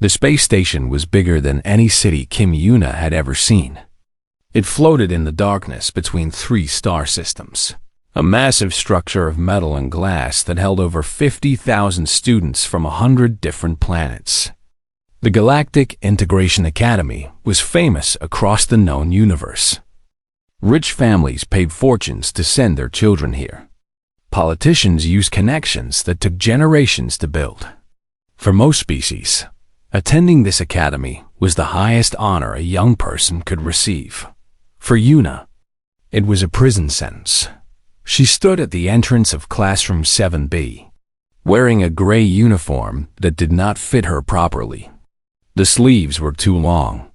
The space station was bigger than any city Kim Yuna had ever seen. It floated in the darkness between 3 star systems, a massive structure of metal and glass that held over 50,000 students from 100 different planets. The Galactic Integration Academy was famous across the known universe. Rich families paid fortunes to send their children here. Politicians used connections that took generations to build. For most species, attending this academy was the highest honor a young person could receive. For Yuna, it was a prison sentence. She stood at the entrance of classroom 7B, wearing a gray uniform that did not fit her properly. The sleeves were too long.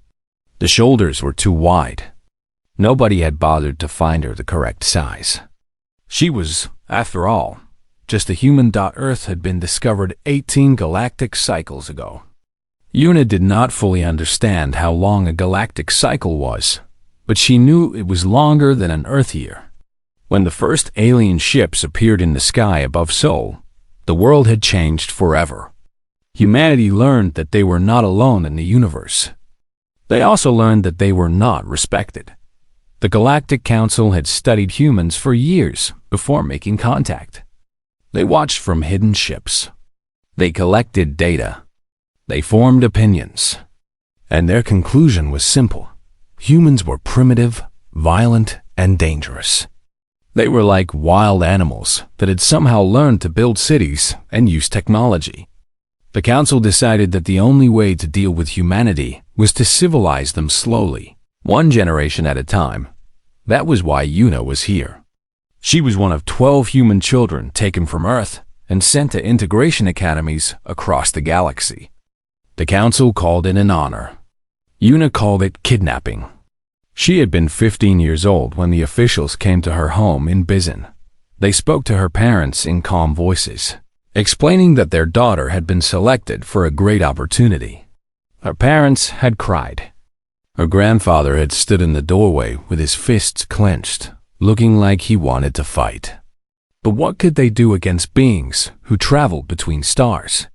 The shoulders were too wide. Nobody had bothered to find her the correct size. She was, after all, just a human. Earth had been discovered 18 galactic cycles ago. Yuna did not fully understand how long a galactic cycle was, but she knew it was longer than an Earth year. When the first alien ships appeared in the sky above Seoul, the world had changed forever. Humanity learned that they were not alone in the universe. They also learned that they were not respected. The Galactic Council had studied humans for years before making contact. They watched from hidden ships. They collected data. They formed opinions. And their conclusion was simple. Humans were primitive, violent, and dangerous. They were like wild animals that had somehow learned to build cities and use technology. The council decided that the only way to deal with humanity was to civilize them slowly, one generation at a time. That was why Yuna was here. She was one of 12 human children taken from Earth and sent to integration academies across the galaxy. The council called it an honor. Yuna called it kidnapping. She had been 15 years old when the officials came to her home in Bizin. They spoke to her parents in calm voices, explaining that their daughter had been selected for a great opportunity. Her parents had cried. Her grandfather had stood in the doorway with his fists clenched, looking like he wanted to fight. But what could they do against beings who traveled between stars?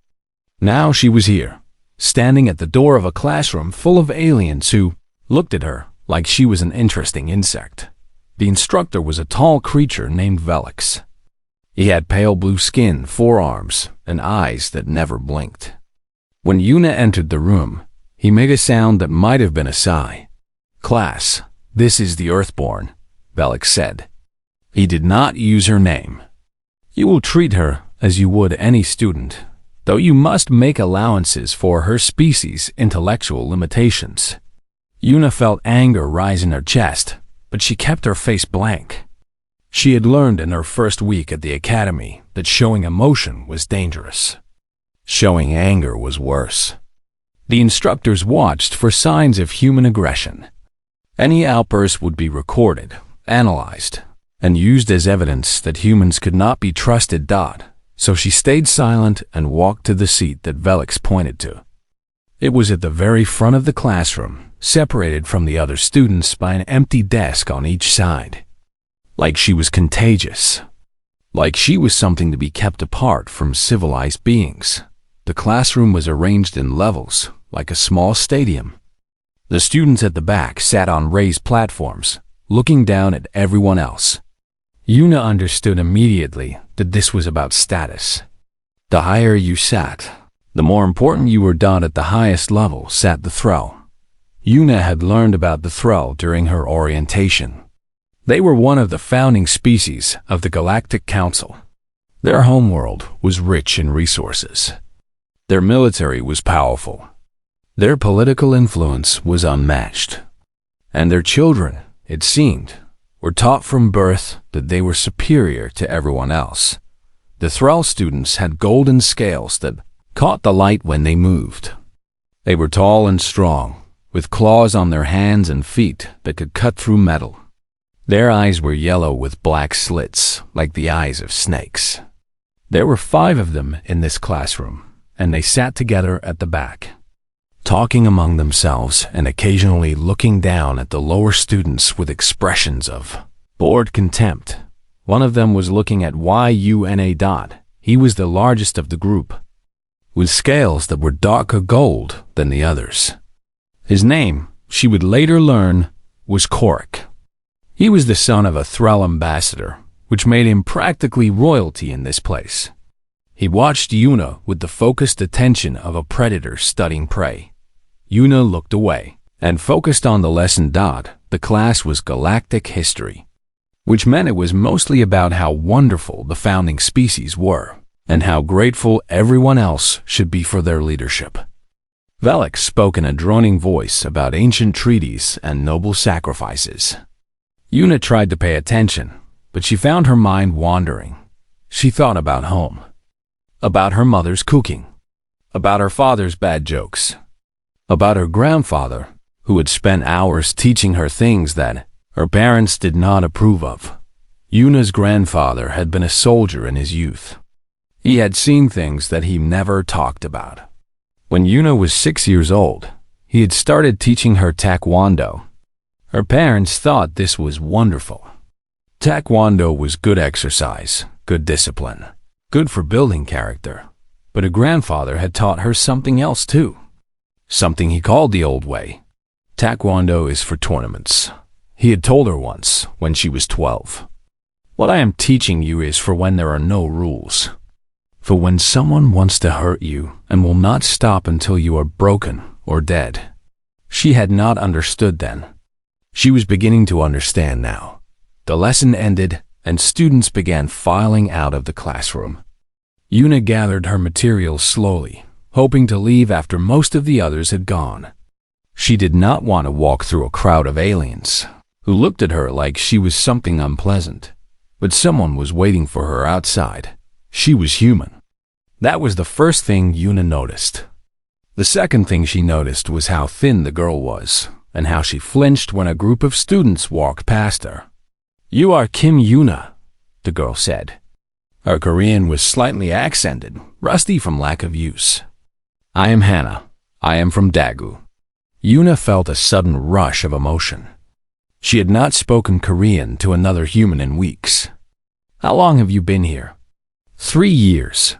Now she was here, standing at the door of a classroom full of aliens who looked at her like she was an interesting insect. The instructor was a tall creature named Velix. He had pale blue skin, 4 arms, and eyes that never blinked. When Yuna entered the room, he made a sound that might have been a sigh. "Class, this is the Earthborn," Velix said. He did not use her name. "You will treat her as you would any student, though you must make allowances for her species' intellectual limitations." Yuna felt anger rise in her chest, but she kept her face blank. She had learned in her first week at the academy that showing emotion was dangerous. Showing anger was worse. The instructors watched for signs of human aggression. Any outburst would be recorded, analyzed, and used as evidence that humans could not be trusted. So she stayed silent and walked to the seat that Velix pointed to. It was at the very front of the classroom, separated from the other students by an empty desk on each side. Like she was contagious. Like she was something to be kept apart from civilized beings. The classroom was arranged in levels, like a small stadium. The students at the back sat on raised platforms, looking down at everyone else. Yuna understood immediately that this was about status. The higher you sat, the more important you were. At the highest level sat the Thrall. Yuna had learned about the Thrall during her orientation. They were one of the founding species of the Galactic Council. Their homeworld was rich in resources. Their military was powerful. Their political influence was unmatched. And their children, it seemed, were taught from birth that they were superior to everyone else. The Thrall students had golden scales that caught the light when they moved. They were tall and strong, with claws on their hands and feet that could cut through metal. Their eyes were yellow with black slits, like the eyes of snakes. There were 5 of them in this classroom, and they sat together at the back, talking among themselves and occasionally looking down at the lower students with expressions of bored contempt. One of them was looking at Yuna. He was the largest of the group. with scales that were darker gold than the others. His name, she would later learn, was Korik. He was the son of a Thrall ambassador, which made him practically royalty in this place. He watched Yuna with the focused attention of a predator studying prey. Yuna looked away and focused on the lesson. The class was Galactic History, which meant it was mostly about how wonderful the founding species were and how grateful everyone else should be for their leadership. Velik spoke in a droning voice about ancient treaties and noble sacrifices. Yuna tried to pay attention, but she found her mind wandering. She thought about home, about her mother's cooking, about her father's bad jokes, about her grandfather, who had spent hours teaching her things that her parents did not approve of. Yuna's grandfather had been a soldier in his youth. He had seen things that he never talked about. When Yuna was 6 years old, he had started teaching her taekwondo. Her parents thought this was wonderful. Taekwondo was good exercise, good discipline, good for building character. But her grandfather had taught her something else too. Something he called the old way. Taekwondo is for tournaments, he had told her once when she was 12. What I am teaching you is for when there are no rules. For when someone wants to hurt you and will not stop until you are broken or dead. She had not understood then. She was beginning to understand now. The lesson ended and students began filing out of the classroom. Yuna gathered her materials slowly, hoping to leave after most of the others had gone. She did not want to walk through a crowd of aliens who looked at her like she was something unpleasant. But someone was waiting for her outside. She was human. That was the first thing Yuna noticed. The second thing she noticed was how thin the girl was, and how she flinched when a group of students walked past her. "You are Kim Yuna," the girl said. Her Korean was slightly accented, rusty from lack of use. "I am Hannah. I am from Daegu." Yuna felt a sudden rush of emotion. She had not spoken Korean to another human in weeks. "How long have you been here?" 3 years.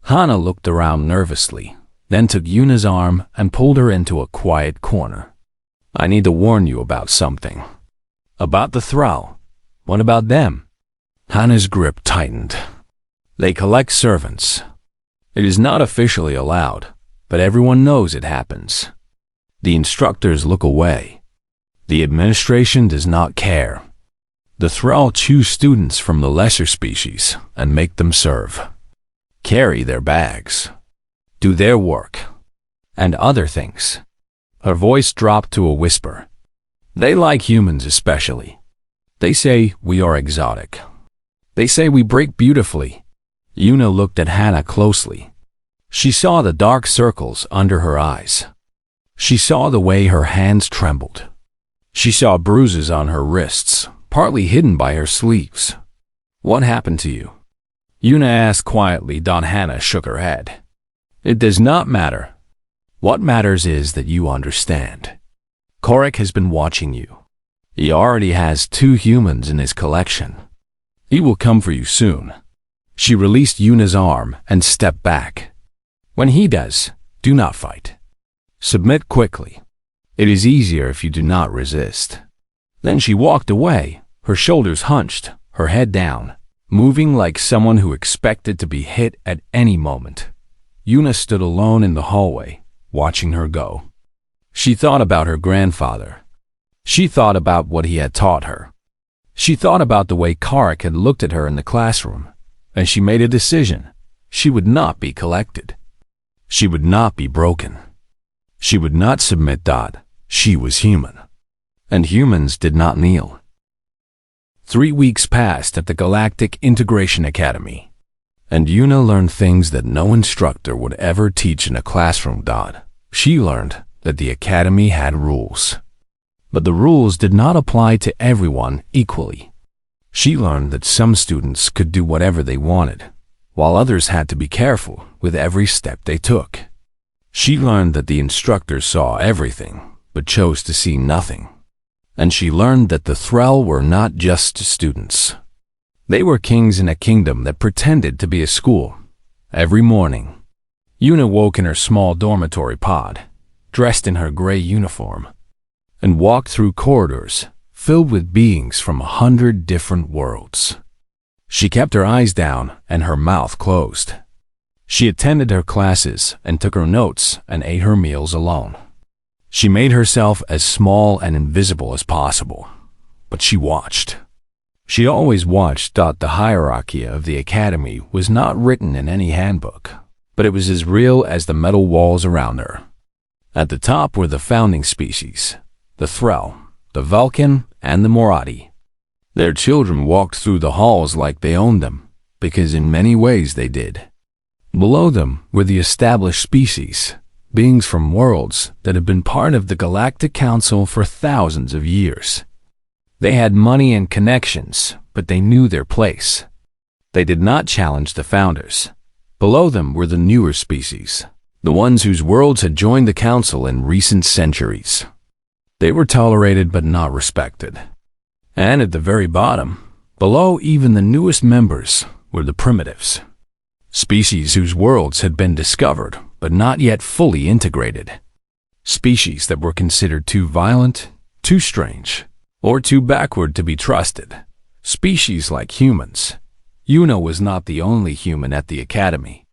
Hannah looked around nervously, then took Yuna's arm and pulled her into a quiet corner. "I need to warn you about something." "About the Thrall? What about them?" Hannah's grip tightened. "They collect servants. It is not officially allowed, but everyone knows it happens. The instructors look away. The administration does not care. The Thrall choose students from the lesser species and make them serve, carry their bags, do their work, and other things." Her voice dropped to a whisper. "They like humans especially. They say we are exotic. They say we break beautifully." Yuna looked at Hannah closely. She saw the dark circles under her eyes. She saw the way her hands trembled. She saw bruises on her wrists, partly hidden by her sleeves. "What happened to you?" Yuna asked quietly. Hannah shook her head. "It does not matter. What matters is that you understand. Korik has been watching you. He already has 2 humans in his collection. He will come for you soon." She released Yuna's arm and stepped back. "When he does, do not fight. Submit quickly. It is easier if you do not resist." Then she walked away, her shoulders hunched, her head down, moving like someone who expected to be hit at any moment. Yuna stood alone in the hallway, watching her go. She thought about her grandfather. She thought about what he had taught her. She thought about the way Korik had looked at her in the classroom, and she made a decision. She would not be collected. She would not be broken. She would not submit. She was human, and humans did not kneel. 3 weeks passed at the Galactic Integration Academy, and Yuna learned things that no instructor would ever teach in a classroom. She learned that the academy had rules, but the rules did not apply to everyone equally. She learned that some students could do whatever they wanted, while others had to be careful with every step they took. She learned that the instructors saw everything, but chose to see nothing. And she learned that the Thrall were not just students. They were kings in a kingdom that pretended to be a school. Every morning, Yuna woke in her small dormitory pod, dressed in her gray uniform, and walked through corridors filled with beings from 100 different worlds. She kept her eyes down and her mouth closed. She attended her classes and took her notes and ate her meals alone. She made herself as small and invisible as possible, but she watched. She always watched. The hierarchy of the academy was not written in any handbook, but it was as real as the metal walls around her. At the top were the founding species, the Threll, the Vulcan, and the Moradi. Their children walked through the halls like they owned them, because in many ways they did. Below them were the established species, beings from worlds that had been part of the Galactic Council for thousands of years. They had money and connections, but they knew their place. They did not challenge the founders. Below them were the newer species, the ones whose worlds had joined the Council in recent centuries. They were tolerated but not respected. And at the very bottom, below even the newest members, were the primitives. Species whose worlds had been discovered but not yet fully integrated. Species that were considered too violent, too strange, or too backward to be trusted. Species like humans. Yuna was not the only human at the academy.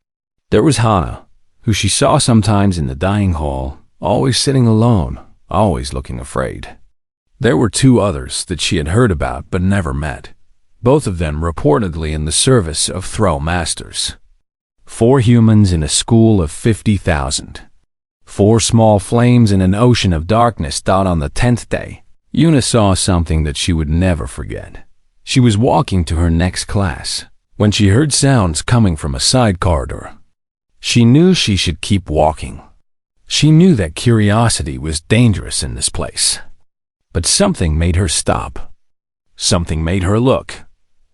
There was Hana, who she saw sometimes in the dining hall, always sitting alone, always looking afraid. There were two others that she had heard about but never met, both of them reportedly in the service of Thrall Masters. 4 humans in a school of 50,000. 4 small flames in an ocean of darkness. On the 10th day, Yuna saw something that she would never forget. She was walking to her next class when she heard sounds coming from a side corridor. She knew she should keep walking. She knew that curiosity was dangerous in this place. But something made her stop. Something made her look.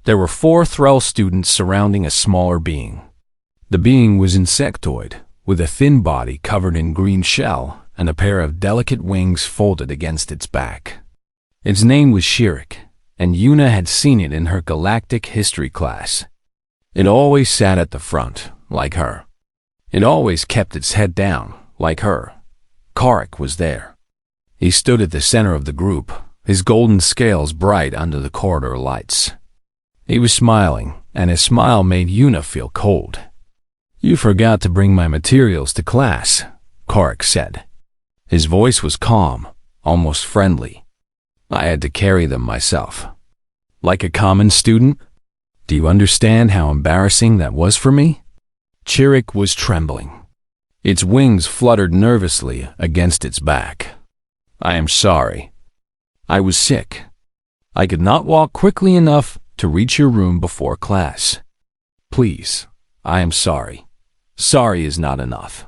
There were 4 Thrall students surrounding a smaller being. The being was insectoid, with a thin body covered in green shell and a pair of delicate wings folded against its back. Its name was Shirik, and Yuna had seen it in her Galactic history class. It always sat at the front, like her. It always kept its head down, like her. Karik was there. He stood at the center of the group, his golden scales bright under the corridor lights. He was smiling, and his smile made Yuna feel cold. "You forgot to bring my materials to class," Karik said. His voice was calm, almost friendly. "I had to carry them myself. Like a common student? Do you understand how embarrassing that was for me?" Chirik was trembling. Its wings fluttered nervously against its back. "I am sorry. I was sick. I could not walk quickly enough to reach your room before class. Please, I am sorry. Sorry is not enough."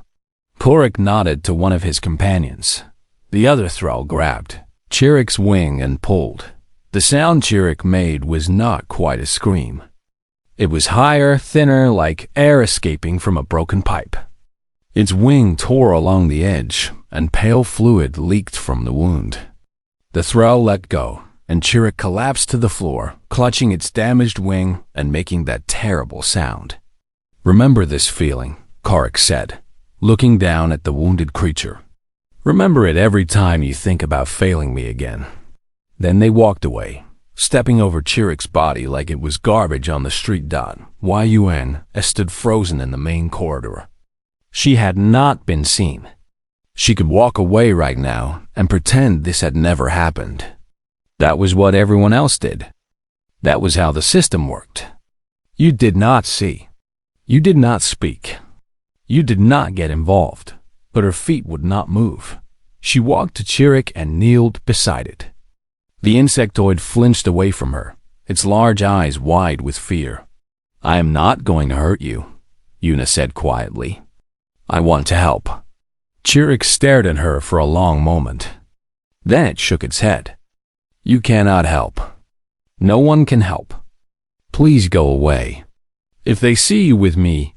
Korik nodded to one of his companions. The other Thrall grabbed Chirik's wing and pulled. The sound Chirik made was not quite a scream. It was higher, thinner, like air escaping from a broken pipe. Its wing tore along the edge, and pale fluid leaked from the wound. The Thrall let go, and Chirik collapsed to the floor, clutching its damaged wing and making that terrible sound. "Remember this feeling," Karik said, looking down at the wounded creature. "Remember it every time you think about failing me again." Then they walked away, stepping over Chirik's body like it was garbage on the street. Yun stood frozen in the main corridor. She had not been seen. She could walk away right now and pretend this had never happened. That was what everyone else did. That was how the system worked. You did not see. You did not speak. You did not get involved. But her feet would not move. She walked to Chirik and kneeled beside it. The insectoid flinched away from her, its large eyes wide with fear. "I am not going to hurt you," Yuna said quietly. "I want to help." Chirik stared at her for a long moment. Then it shook its head. "You cannot help. No one can help. Please go away. If they see you with me,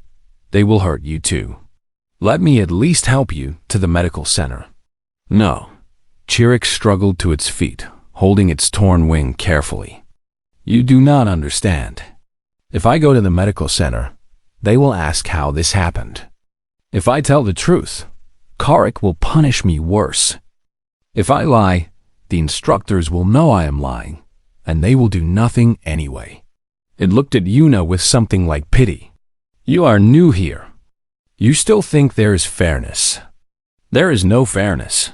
they will hurt you too. Let me at least help you to the medical center." "No." Chirik struggled to its feet, holding its torn wing carefully. "You do not understand. If I go to the medical center, they will ask how this happened. If I tell the truth, Karik will punish me worse. If I lie, the instructors will know I am lying, and they will do nothing anyway. It looked at Yuna with something like pity. You are new here. You still think there is fairness. There is no fairness.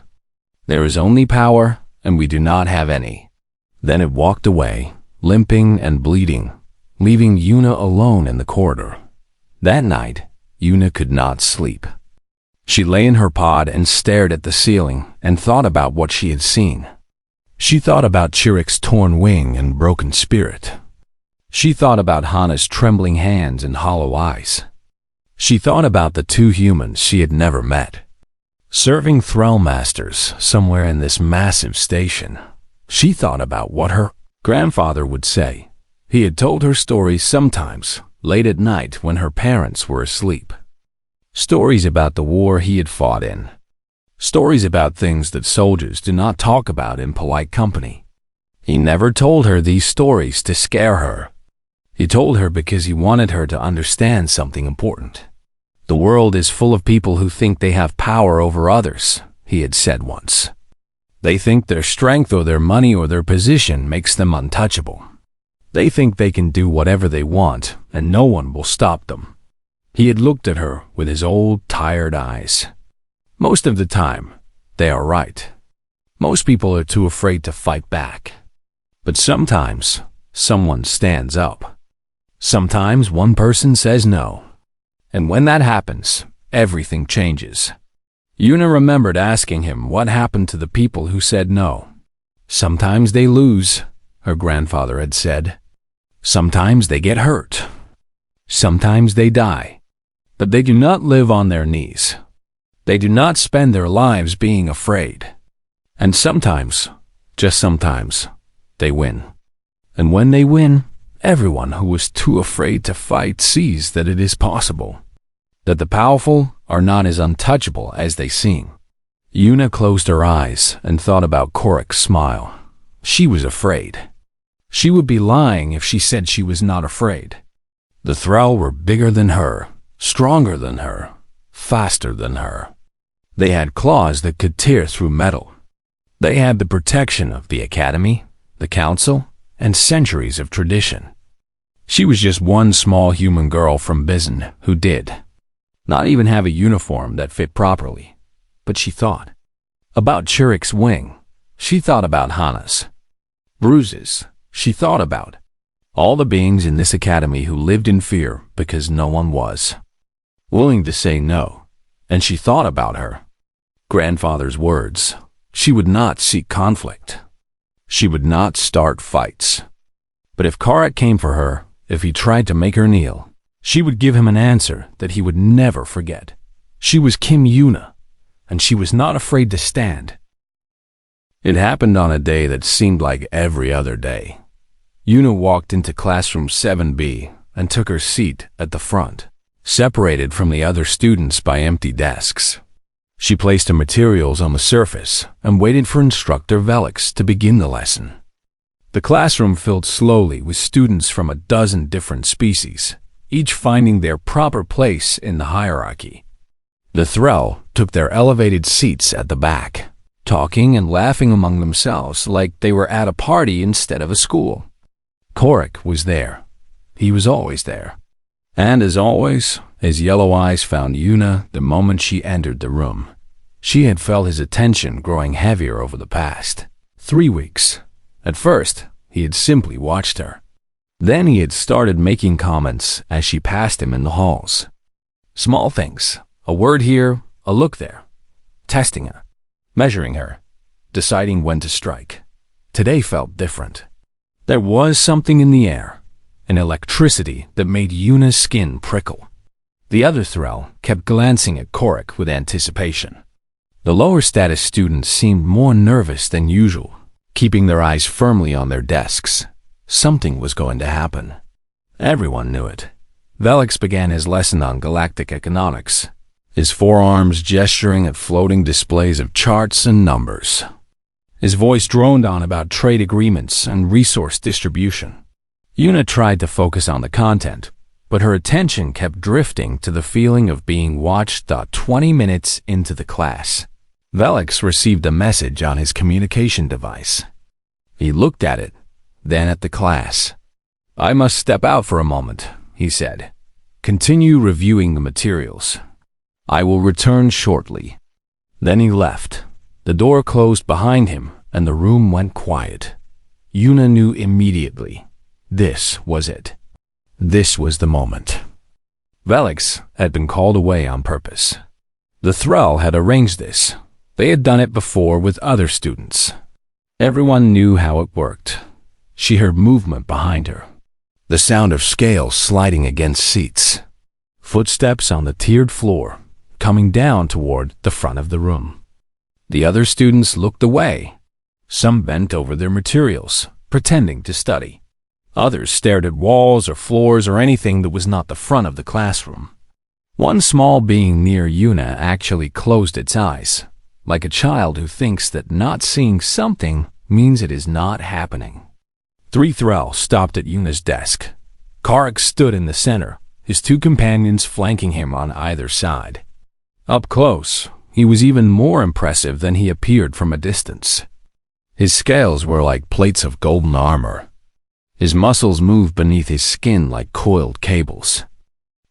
There is only power, and we do not have any. Then it walked away, limping and bleeding, leaving Yuna alone in the corridor. That night, Yuna could not sleep. She lay in her pod and stared at the ceiling and thought about what she had seen. She thought about Chiric's torn wing and broken spirit. She thought about Hana's trembling hands and hollow eyes. She thought about the two humans she had never met, serving thrall masters somewhere in this massive station. She thought about what her grandfather would say. He had told her stories sometimes, late at night when her parents were asleep. Stories about the war he had fought in. Stories about things that soldiers do not talk about in polite company. He never told her these stories to scare her. He told her because he wanted her to understand something important. The world is full of people who think they have power over others, he had said once. They think their strength or their money or their position makes them untouchable. They think they can do whatever they want and no one will stop them. He had looked at her with his old, tired eyes. Most of the time, they are right. Most people are too afraid to fight back. But sometimes, someone stands up. Sometimes one person says no. And when that happens, everything changes. Yuna remembered asking him what happened to the people who said no. Sometimes they lose, her grandfather had said. Sometimes they get hurt. Sometimes they die. But they do not live on their knees. They do not spend their lives being afraid. And sometimes, just sometimes, they win. And when they win, everyone who was too afraid to fight sees that it is possible. That the powerful are not as untouchable as they seem. Yuna closed her eyes and thought about Korik's smile. She was afraid. She would be lying if she said she was not afraid. The thrall were bigger than her, stronger than her, faster than her. They had claws that could tear through metal. They had the protection of the academy, the council, and centuries of tradition. She was just one small human girl from Bizen who did not even have a uniform that fit properly. But she thought about Chiric's wing. She thought about Hana's bruises. She thought about all the beings in this academy who lived in fear because no one was willing to say no. And she thought about her grandfather's words. She would not seek conflict. She would not start fights. But if Karik came for her, if he tried to make her kneel, she would give him an answer that he would never forget. She was Kim Yuna, and she was not afraid to stand. It happened on a day that seemed like every other day. Yuna walked into classroom 7B and took her seat at the front, separated from the other students by empty desks. She placed her materials on the surface and waited for instructor Velix to begin the lesson. The classroom filled slowly with students from a dozen different species, each finding their proper place in the hierarchy. The thrall took their elevated seats at the back, talking and laughing among themselves like they were at a party instead of a school. Korik was there. He was always there. And as always, his yellow eyes found Yuna the moment she entered the room. She had felt his attention growing heavier over the past 3 weeks. At first, he had simply watched her. Then he had started making comments as she passed him in the halls. Small things, a word here, a look there. Testing her, measuring her, deciding when to strike. Today felt different. There was something in the air, an electricity that made Yuna's skin prickle. The other thrall kept glancing at Korik with anticipation. The lower status students seemed more nervous than usual, keeping their eyes firmly on their desks. Something was going to happen. Everyone knew it. Velix began his lesson on galactic economics, his forearms gesturing at floating displays of charts and numbers. His voice droned on about trade agreements and resource distribution. Yuna tried to focus on the content, but her attention kept drifting to the feeling of being watched 20 minutes into the class. Velix received a message on his communication device. He looked at it, then at the class. "I must step out for a moment," he said. "Continue reviewing the materials. I will return shortly." Then he left. The door closed behind him, and the room went quiet. Yuna knew immediately. This was it. This was the moment. Velix had been called away on purpose. The Thrall had arranged this. They had done it before with other students. Everyone knew how it worked. She heard movement behind her. The sound of scales sliding against seats. Footsteps on the tiered floor, coming down toward the front of the room. The other students looked away. Some bent over their materials, pretending to study. Others stared at walls or floors or anything that was not the front of the classroom. One small being near Yuna actually closed its eyes, like a child who thinks that not seeing something means it is not happening. 3 Thrall stopped at Yuna's desk. Karak stood in the center, his 2 companions flanking him on either side. Up close, he was even more impressive than he appeared from a distance. His scales were like plates of golden armor. His muscles moved beneath his skin like coiled cables.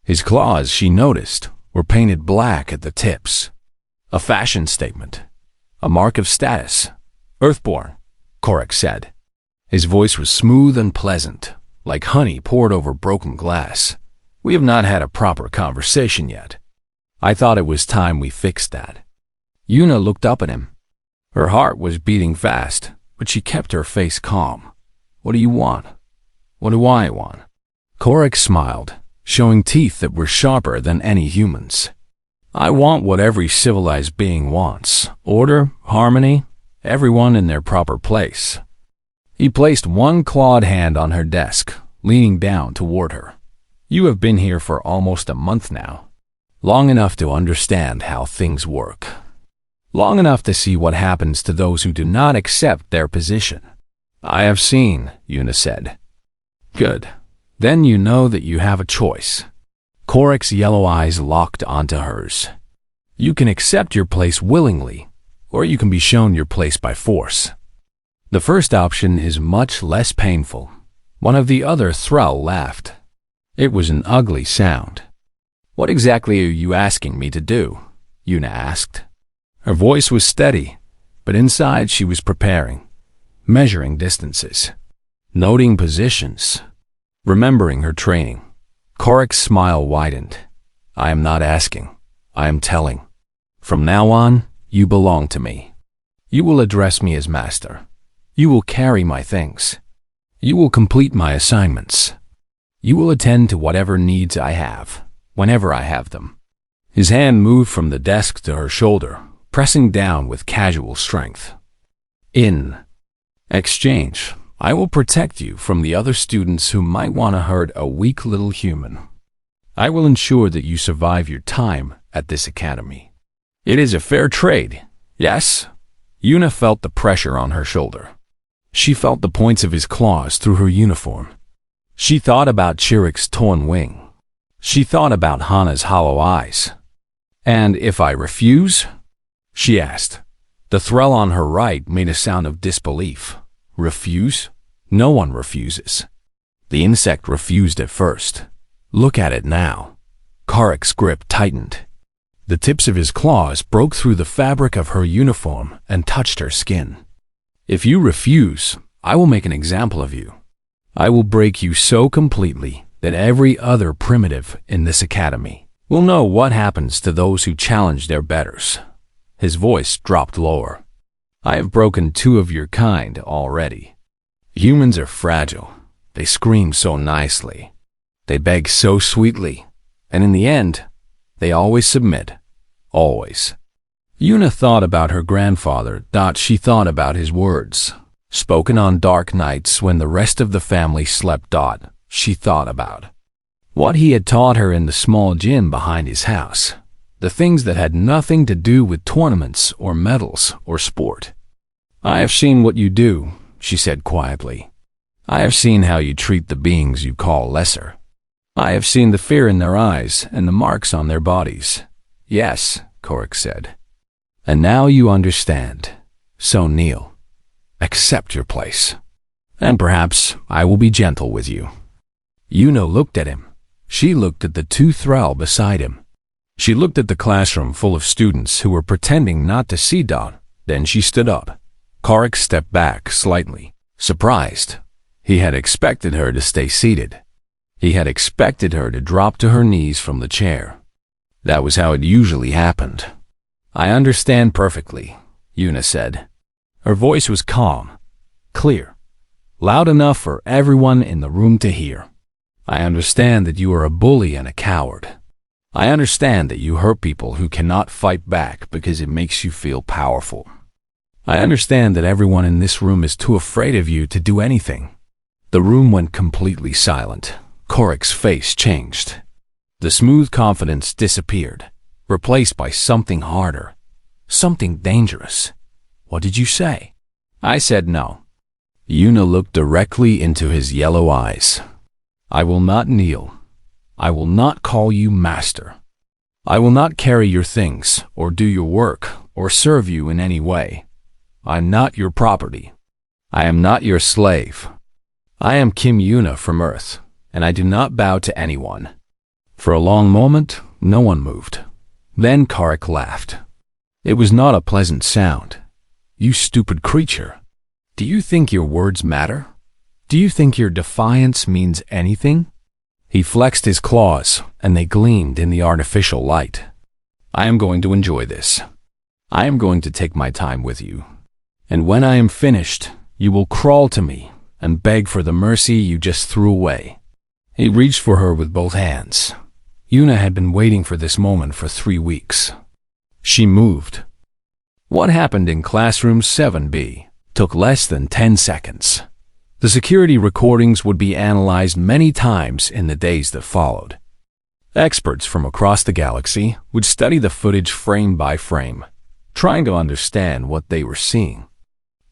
His claws, she noticed, were painted black at the tips. A fashion statement. A mark of status. Earthborn, Karak said. His voice was smooth and pleasant, like honey poured over broken glass. "We have not had a proper conversation yet. I thought it was time we fixed that." Yuna looked up at him. Her heart was beating fast, but she kept her face calm. "What do you want?" "What do I want?" Karak smiled, showing teeth that were sharper than any human's. "I want what every civilized being wants. Order, harmony, everyone in their proper place." He placed one clawed hand on her desk, leaning down toward her. "You have been here for almost a month now. Long enough to understand how things work. Long enough to see what happens to those who do not accept their position." "I have seen," Yuna said. "Good. Then you know that you have a choice." Karak's yellow eyes locked onto hers. "You can accept your place willingly, or you can be shown your place by force. The first option is much less painful." One of the other Thrall laughed. It was an ugly sound. "What exactly are you asking me to do?" Yuna asked. Her voice was steady, but inside she was preparing, measuring distances, noting positions, remembering her training. Karak's smile widened. "I am not asking. I am telling. From now on, you belong to me. You will address me as master. You will carry my things. You will complete my assignments. You will attend to whatever needs I have, whenever I have them." His hand moved from the desk to her shoulder, pressing down with casual strength. "In exchange, I will protect you from the other students who might want to hurt a weak little human. I will ensure that you survive your time at this academy. It is a fair trade, yes?" Yuna felt the pressure on her shoulder. She felt the points of his claws through her uniform. She thought about Chirruk's torn wing. She thought about Hana's hollow eyes. "And if I refuse?" she asked. The Thrall on her right made a sound of disbelief. "Refuse? No one refuses." The insect refused at first. "Look at it now." Karak's grip tightened. The tips of his claws broke through the fabric of her uniform and touched her skin. "If you refuse, I will make an example of you. I will break you so completely that every other primitive in this academy will know what happens to those who challenge their betters." His voice dropped lower. "I have broken 2 of your kind already. Humans are fragile. They scream so nicely. They beg so sweetly. And in the end, they always submit. Always." Yuna thought about her grandfather. She thought about his words, spoken on dark nights when the rest of the family slept. She thought about what he had taught her in the small gym behind his house. The things that had nothing to do with tournaments or medals or sport. "I have seen what you do," she said quietly. "I have seen how you treat the beings you call lesser. I have seen the fear in their eyes and the marks on their bodies. Yes, Korik said. And now you understand. So kneel. Accept your place. And perhaps I will be gentle with you. Yuna looked at him. She looked at the two thrall beside him. She looked at the classroom full of students who were pretending not to see Dawn. Then she stood up. Korik stepped back slightly, surprised. He had expected her to stay seated. He had expected her to drop to her knees from the chair. That was how it usually happened. I understand perfectly, Yuna said. Her voice was calm, clear, loud enough for everyone in the room to hear. I understand that you are a bully and a coward. I understand that you hurt people who cannot fight back because it makes you feel powerful. I understand that everyone in this room is too afraid of you to do anything. The room went completely silent. Korik's face changed. The smooth confidence disappeared, replaced by something harder, something dangerous. What did you say? I said no. Yuna looked directly into his yellow eyes. I will not kneel. I will not call you master. I will not carry your things, or do your work, or serve you in any way. I am not your property. I am not your slave. I am Kim Yuna from Earth, and I do not bow to anyone. For a long moment, no one moved. Then Korik laughed. It was not a pleasant sound. You stupid creature. Do you think your words matter? Do you think your defiance means anything? He flexed his claws, and they gleamed in the artificial light. I am going to enjoy this. I am going to take my time with you. And when I am finished, you will crawl to me and beg for the mercy you just threw away. He reached for her with both hands. Yuna had been waiting for this moment for 3 weeks. She moved. What happened in classroom 7B took less than 10 seconds. The security recordings would be analyzed many times in the days that followed. Experts from across the galaxy would study the footage frame by frame, trying to understand what they were seeing.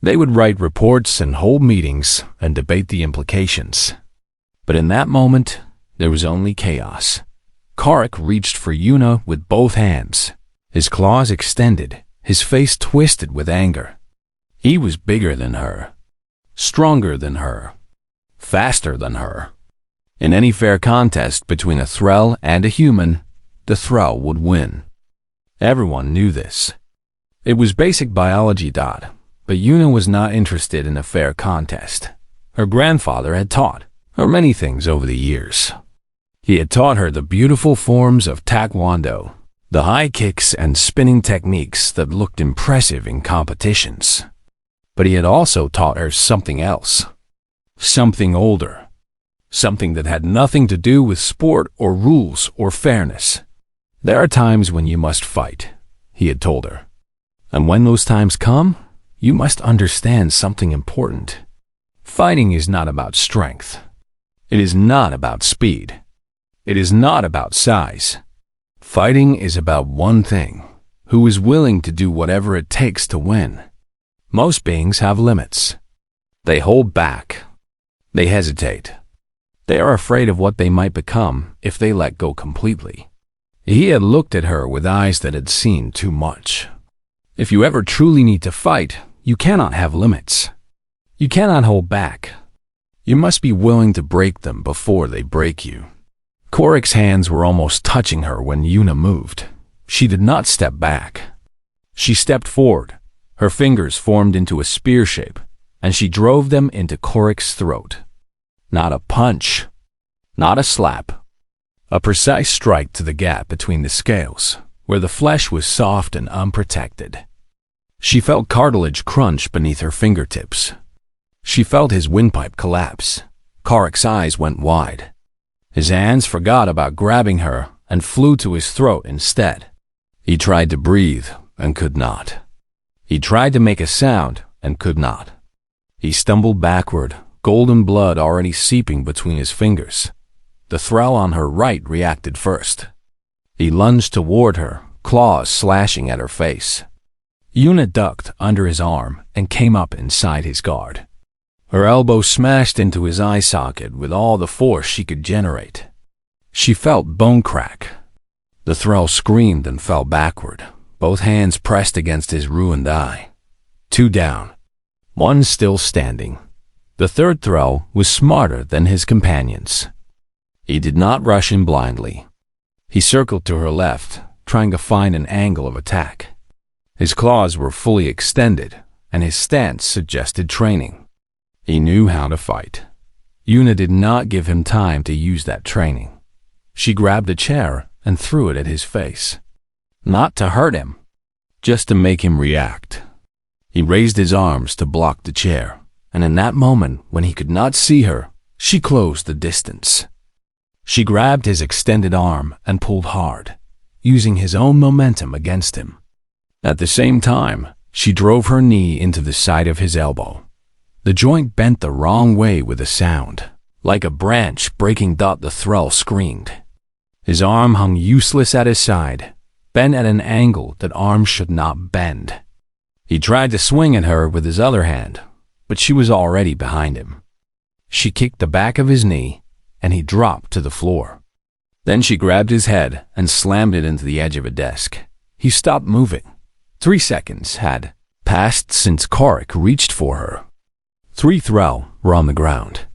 They would write reports and hold meetings and debate the implications. But in that moment, there was only chaos. Korik reached for Yuna with both hands, his claws extended, his face twisted with anger. He was bigger than her, stronger than her, faster than her. In any fair contest between a thrall and a human, the thrall would win. Everyone knew this. It was basic biology, but Yuna was not interested in a fair contest. Her grandfather had taught her many things over the years. He had taught her the beautiful forms of taekwondo, the high kicks and spinning techniques that looked impressive in competitions. But he had also taught her something else, something older, something that had nothing to do with sport or rules or fairness. There are times when you must fight, he had told her. And when those times come, you must understand something important. Fighting is not about strength. It is not about speed. It is not about size. Fighting is about one thing: who is willing to do whatever it takes to win. Most beings have limits. They hold back. They hesitate. They are afraid of what they might become if they let go completely. He had looked at her with eyes that had seen too much. If you ever truly need to fight, you cannot have limits. You cannot hold back. You must be willing to break them before they break you. Korik's hands were almost touching her when Yuna moved. She did not step back. She stepped forward. Her fingers formed into a spear shape, and she drove them into Korik's throat. Not a punch, not a slap. A precise strike to the gap between the scales, where the flesh was soft and unprotected. She felt cartilage crunch beneath her fingertips. She felt his windpipe collapse. Korik's eyes went wide. His hands forgot about grabbing her and flew to his throat instead. He tried to breathe and could not. He tried to make a sound and could not. He stumbled backward, golden blood already seeping between his fingers. The thrall on her right reacted first. He lunged toward her, claws slashing at her face. Yuna ducked under his arm and came up inside his guard. Her elbow smashed into his eye socket with all the force she could generate. She felt bone crack. The thrall screamed and fell backward, both hands pressed against his ruined eye. 2 down, 1 still standing. The third thrall was smarter than his companions. He did not rush in blindly. He circled to her left, trying to find an angle of attack. His claws were fully extended, and his stance suggested training. He knew how to fight. Yuna did not give him time to use that training. She grabbed a chair and threw it at his face. Not to hurt him, just to make him react. He raised his arms to block the chair, and in that moment, when he could not see her, she closed the distance. She grabbed his extended arm and pulled hard, using his own momentum against him. At the same time, she drove her knee into the side of his elbow. The joint bent the wrong way with a sound. Like a branch breaking, the thrall screamed. His arm hung useless at his side, bent at an angle that arms should not bend. He tried to swing at her with his other hand, but she was already behind him. She kicked the back of his knee, and he dropped to the floor. Then she grabbed his head and slammed it into the edge of a desk. He stopped moving. 3 seconds had passed since Korik reached for her. 3 thrall were on the ground.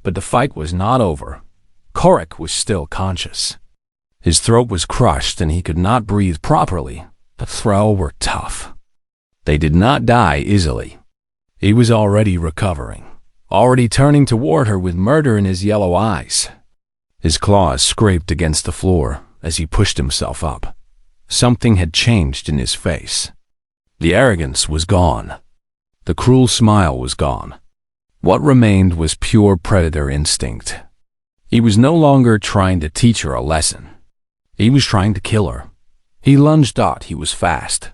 But the fight was not over. Korik was still conscious. His throat was crushed and he could not breathe properly. The thrall were tough. They did not die easily. He was already recovering, already turning toward her with murder in his yellow eyes. His claws scraped against the floor as he pushed himself up. Something had changed in his face. The arrogance was gone. The cruel smile was gone. What remained was pure predator instinct. He was no longer trying to teach her a lesson. He was trying to kill her. He lunged. He was fast.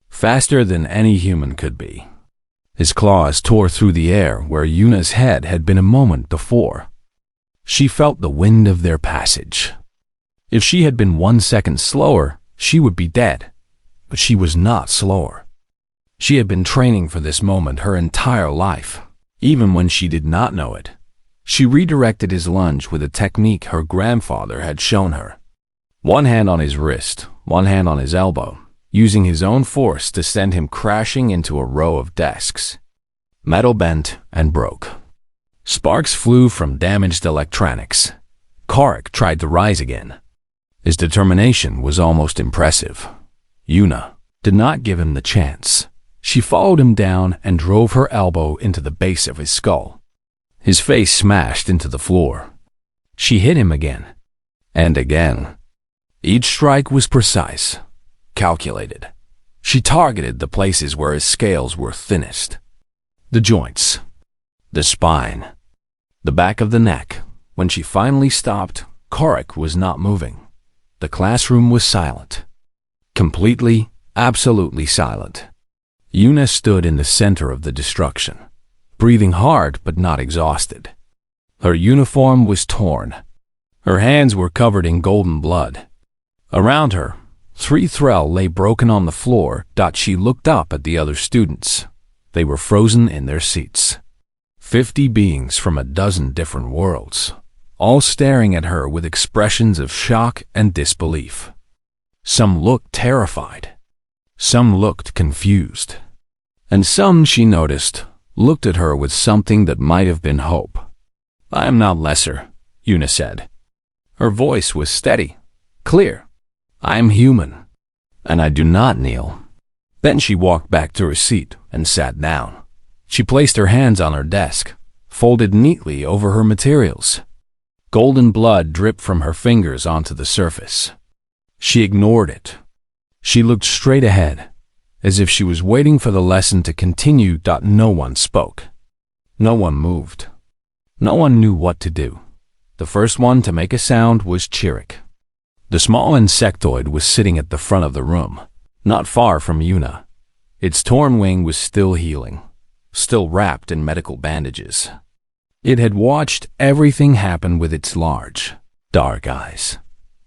Faster than any human could be. His claws tore through the air where Yuna's head had been a moment before. She felt the wind of their passage. If she had been 1 second slower, she would be dead. But she was not slower. She had been training for this moment her entire life, even when she did not know it. She redirected his lunge with a technique her grandfather had shown her. 1 hand on his wrist, 1 hand on his elbow, using his own force to send him crashing into a row of desks. Metal bent and broke. Sparks flew from damaged electronics. Korik tried to rise again. His determination was almost impressive. Yuna did not give him the chance. She followed him down and drove her elbow into the base of his skull. His face smashed into the floor. She hit him again and again. Each strike was precise, calculated. She targeted the places where his scales were thinnest. The joints, the spine, the back of the neck. When she finally stopped, Korik was not moving. The classroom was silent. Completely, absolutely silent. Yuna stood in the center of the destruction, breathing hard but not exhausted. Her uniform was torn. Her hands were covered in golden blood. Around her, 3 thrall lay broken on the floor. She looked up at the other students. They were frozen in their seats. 50 beings from a dozen different worlds, all staring at her with expressions of shock and disbelief. Some looked terrified. Some looked confused. And some, she noticed, looked at her with something that might have been hope. "I am not lesser," Yuna said. Her voice was steady, clear. "I am human, and I do not kneel." Then she walked back to her seat and sat down. She placed her hands on her desk, folded neatly over her materials. Golden blood dripped from her fingers onto the surface. She ignored it. She looked straight ahead, as if she was waiting for the lesson to continue. No one spoke. No one moved. No one knew what to do. The first one to make a sound was Chirik. The small insectoid was sitting at the front of the room, not far from Yuna. Its torn wing was still healing, still wrapped in medical bandages. It had watched everything happen with its large, dark eyes.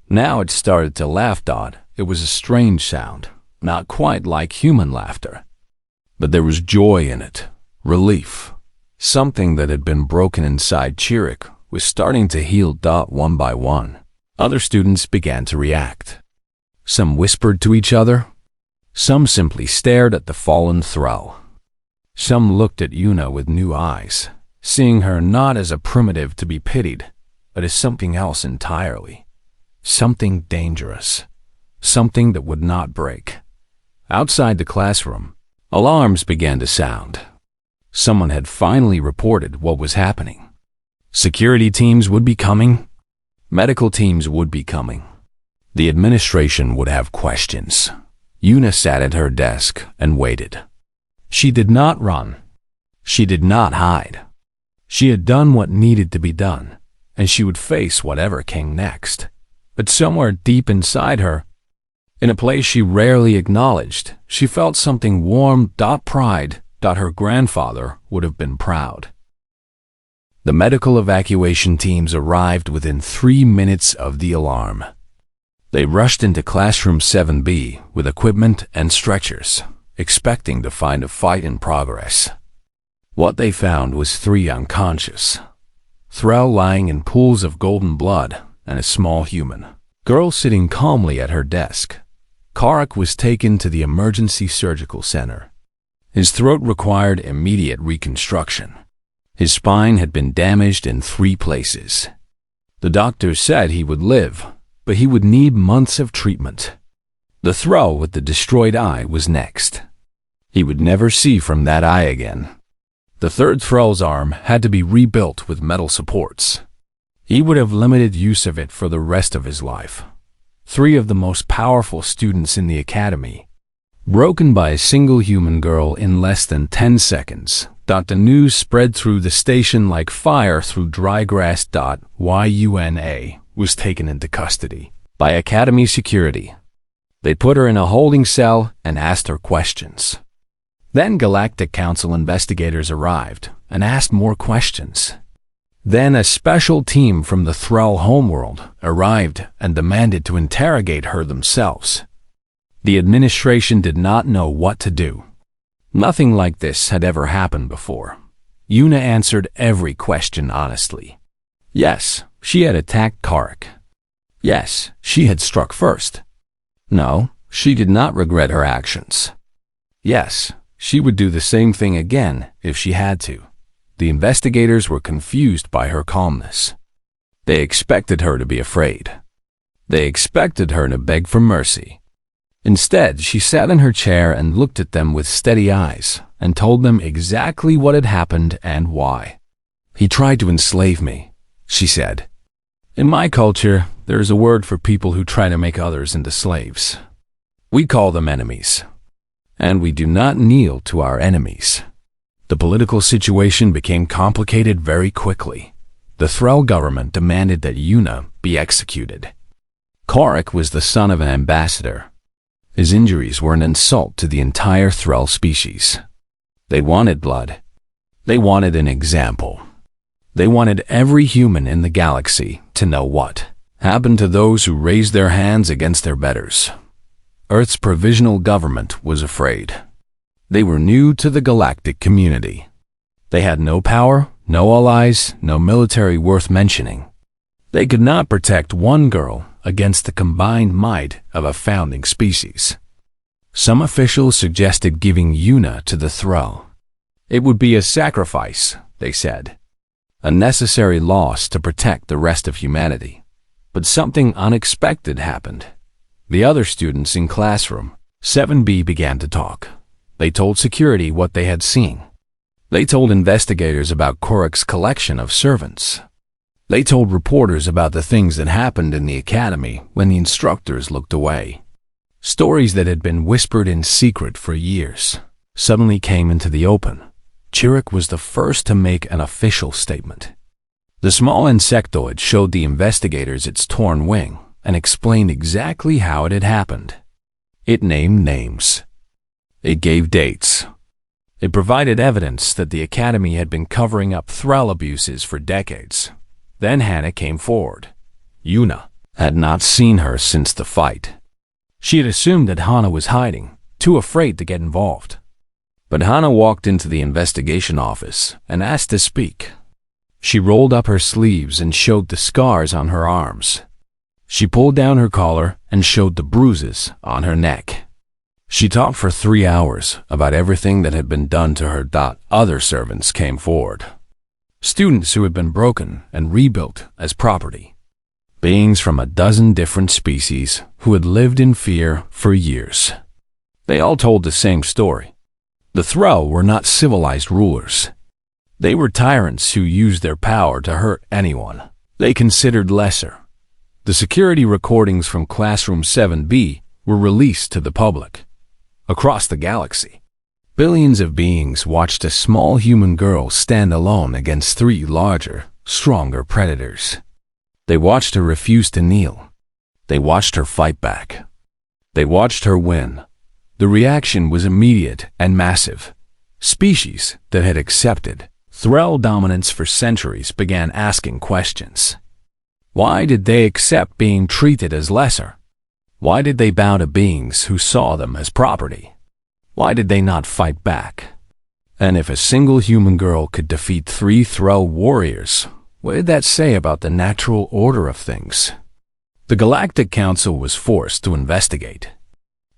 Now it started to laugh. It was a strange sound, not quite like human laughter. But there was joy in it, relief. Something that had been broken inside Chirik was starting to heal. One by one. Other students began to react. Some whispered to each other. Some simply stared at the fallen thrall. Some looked at Yuna with new eyes, seeing her not as a primitive to be pitied, but as something else entirely. Something dangerous. Something that would not break. Outside the classroom, alarms began to sound. Someone had finally reported what was happening. Security teams would be coming. Medical teams would be coming. The administration would have questions. Yuna sat at her desk and waited. She did not run. She did not hide. She had done what needed to be done, and she would face whatever came next. But somewhere deep inside her, in a place she rarely acknowledged, she felt something warm, pride, her grandfather would have been proud. The medical evacuation teams arrived within 3 minutes of the alarm. They rushed into classroom 7B with equipment and stretchers, expecting to find a fight in progress. What they found was 3 unconscious. Thrall lying in pools of golden blood, and a small human girl sitting calmly at her desk. Karak was taken to the emergency surgical center. His throat required immediate reconstruction. His spine had been damaged in 3 places. The doctors said he would live, but he would need months of treatment. The thrall with the destroyed eye was next. He would never see from that eye again. The third thrall's arm had to be rebuilt with metal supports. He would have limited use of it for the rest of his life. 3 of the most powerful students in the academy, broken by a single human girl in less than 10 seconds. The news spread through the station like fire through dry grass. Yuna was taken into custody by Academy security. They put her in a holding cell and asked her questions. Then Galactic Council investigators arrived and asked more questions. Then a special team from the Thrall homeworld arrived and demanded to interrogate her themselves. The administration did not know what to do. Nothing like this had ever happened before. Yuna answered every question honestly. Yes, she had attacked Karak. Yes, she had struck first. No, she did not regret her actions. Yes, she would do the same thing again if she had to. The investigators were confused by her calmness. They expected her to be afraid. They expected her to beg for mercy. Instead, she sat in her chair and looked at them with steady eyes and told them exactly what had happened and why. He tried to enslave me, she said. In my culture, there is a word for people who try to make others into slaves. We call them enemies. And we do not kneel to our enemies. The political situation became complicated very quickly. The Thrall government demanded that Yuna be executed. Karak was the son of an ambassador. His injuries were an insult to the entire Thrall species. They wanted blood. They wanted an example. They wanted every human in the galaxy to know what happened to those who raised their hands against their betters. Earth's provisional government was afraid. They were new to the galactic community. They had no power, no allies, no military worth mentioning. They could not protect one girl against the combined might of a founding species. Some officials suggested giving Yuna to the Thrall. It would be a sacrifice, they said. A necessary loss to protect the rest of humanity. But something unexpected happened. The other students in classroom 7B began to talk. They told security what they had seen. They told investigators about Karak's collection of servants. They told reporters about the things that happened in the academy when the instructors looked away. Stories that had been whispered in secret for years suddenly came into the open. Chirrut was the first to make an official statement. The small insectoid showed the investigators its torn wing and explained exactly how it had happened. It named names. It gave dates. It provided evidence that the academy had been covering up Thrall abuses for decades. Then Hannah came forward. Yuna had not seen her since the fight. She had assumed that Hannah was hiding, too afraid to get involved. But Hannah walked into the investigation office and asked to speak. She rolled up her sleeves and showed the scars on her arms. She pulled down her collar and showed the bruises on her neck. She talked for 3 hours about everything that had been done to her. Other servants came forward. Students who had been broken and rebuilt as property. Beings from a dozen different species who had lived in fear for years. They all told the same story. The Thrall were not civilized rulers. They were tyrants who used their power to hurt anyone they considered lesser. The security recordings from Classroom 7B were released to the public. Across the galaxy, billions of beings watched a small human girl stand alone against 3 larger, stronger predators. They watched her refuse to kneel. They watched her fight back. They watched her win. The reaction was immediate and massive. Species that had accepted Thrall dominance for centuries began asking questions. Why did they accept being treated as lesser? Why did they bow to beings who saw them as property? Why did they not fight back? And if a single human girl could defeat 3 Thrall warriors, what did that say about the natural order of things? The Galactic Council was forced to investigate.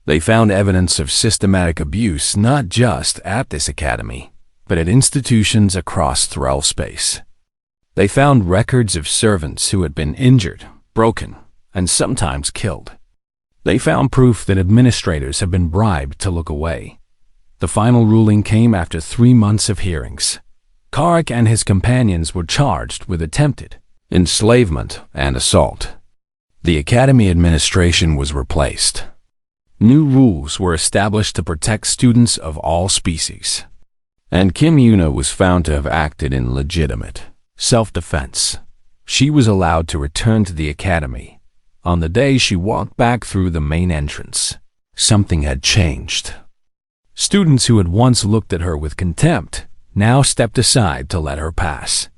They found evidence of systematic abuse not just at this academy, but at institutions across Thrall space. They found records of servants who had been injured, broken, and sometimes killed. They found proof that administrators had been bribed to look away. The final ruling came after 3 months of hearings. Karek and his companions were charged with attempted enslavement and assault. The academy administration was replaced. New rules were established to protect students of all species. And Kim Yuna was found to have acted in legitimate self-defense. She was allowed to return to the academy. On the day she walked back through the main entrance, something had changed. Students who had once looked at her with contempt now stepped aside to let her pass.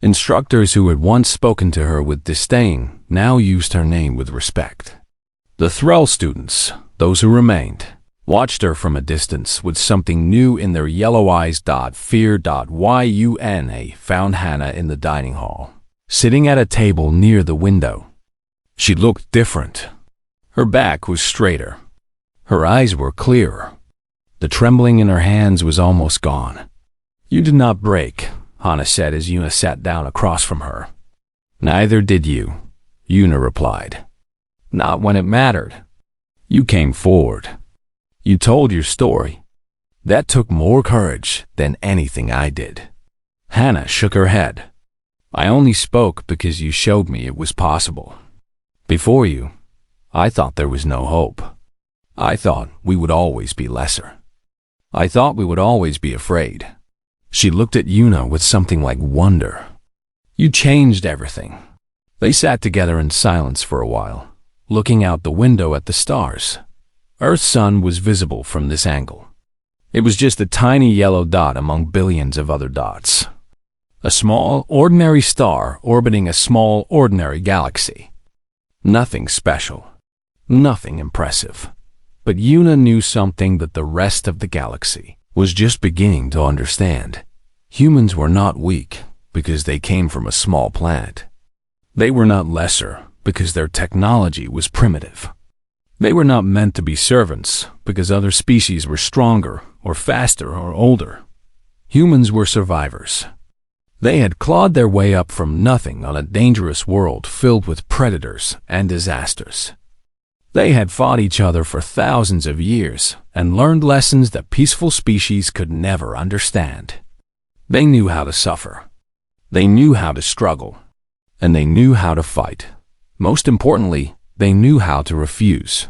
Instructors who had once spoken to her with disdain now used her name with respect. The Thrall students, those who remained, watched her from a distance with something new in their yellow eyes. Fear. Yuna found Hannah in the dining hall, sitting at a table near the window. She looked different. Her back was straighter. Her eyes were clearer. The trembling in her hands was almost gone. "You did not break," Hannah said as Yuna sat down across from her. "Neither did you," Yuna replied. "Not when it mattered. You came forward. You told your story. That took more courage than anything I did." Hannah shook her head. "I only spoke because you showed me it was possible. Before you, I thought there was no hope. I thought we would always be lesser. I thought we would always be afraid." She looked at Yuna with something like wonder. "You changed everything." They sat together in silence for a while, looking out the window at the stars. Earth's sun was visible from this angle. It was just a tiny yellow dot among billions of other dots. A small, ordinary star orbiting a small, ordinary galaxy. Nothing special. Nothing impressive. But Yuna knew something that the rest of the galaxy was just beginning to understand. Humans were not weak because they came from a small planet. They were not lesser because their technology was primitive. They were not meant to be servants because other species were stronger or faster or older. Humans were survivors. They had clawed their way up from nothing on a dangerous world filled with predators and disasters. They had fought each other for thousands of years and learned lessons that peaceful species could never understand. They knew how to suffer. They knew how to struggle. And they knew how to fight. Most importantly, they knew how to refuse.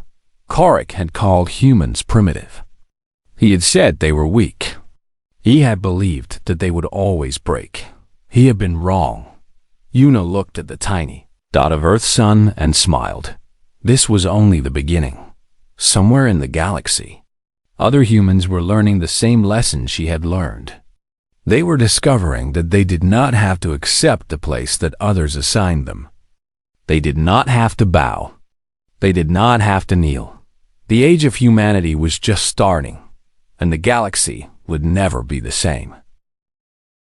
Karek had called humans primitive. He had said they were weak. He had believed that they would always break. He had been wrong. Yuna looked at the tiny dot of Earth's sun and smiled. This was only the beginning. Somewhere in the galaxy, other humans were learning the same lessons she had learned. They were discovering that they did not have to accept the place that others assigned them. They did not have to bow. They did not have to kneel. The age of humanity was just starting, and the galaxy would never be the same.